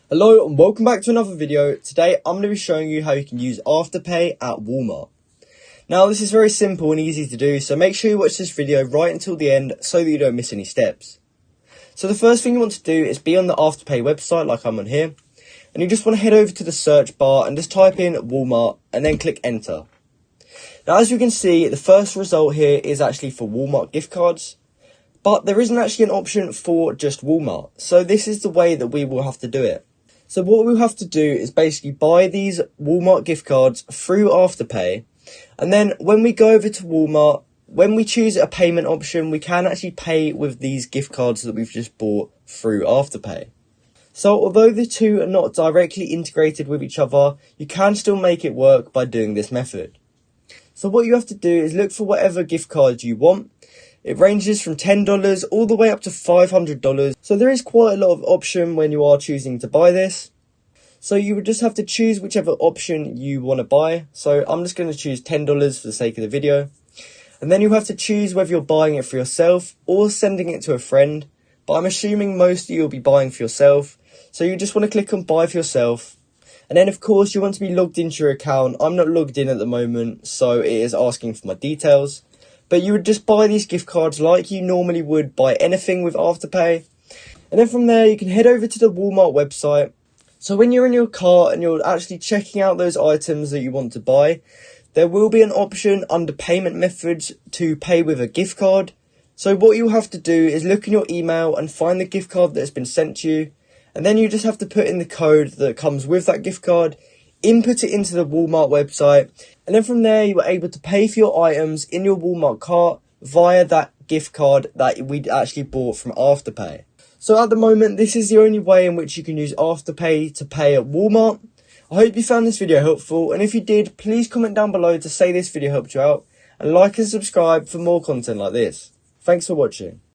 Hello and welcome back to another video. Today I'm going to be showing you how you can use Afterpay at Walmart. Now this is very simple and easy to do, so make sure you watch this video right until the end so that you don't miss any steps. So the first thing you want to do is be on the Afterpay website like I'm on here, and you just want to head over to the search bar and just type in Walmart and then click enter. Now as you can see, the first result here is actually for Walmart gift cards, but there isn't actually an option for just Walmart, so this is the way that we will have to do it. So what we'll have to do is basically buy these Walmart gift cards through Afterpay. And then when we go over to Walmart, when we choose a payment option, we can actually pay with these gift cards that we've just bought through Afterpay. So although the two are not directly integrated with each other, you can still make it work by doing this method. So what you have to do is look for whatever gift card you want. It ranges from $10 all the way up to $500. So there is quite a lot of option when you are choosing to buy this. So you would just have to choose whichever option you want to buy. So I'm just going to choose $10 for the sake of the video. And then you have to choose whether you're buying it for yourself or sending it to a friend. But I'm assuming most of you will be buying for yourself. So you just want to click on buy for yourself. And then of course you want to be logged into your account. I'm not logged in at the moment, so it is asking for my details. But you would just buy these gift cards like you normally would buy anything with Afterpay. And then from there you can head over to the Walmart website. So when you're in your cart and you're actually checking out those items that you want to buy, there will be an option under payment methods to pay with a gift card. So what you'll have to do is look in your email and find the gift card that has been sent to you. And then you just have to put in the code that comes with that gift card, input it into the Walmart website, and then from there you are able to pay for your items in your Walmart cart via that gift card that we'd actually bought from Afterpay. So at the moment, this is the only way in which you can use Afterpay to pay at Walmart. I hope you found this video helpful, and if you did, please comment down below to say this video helped you out, and like and subscribe for more content like this. Thanks for watching.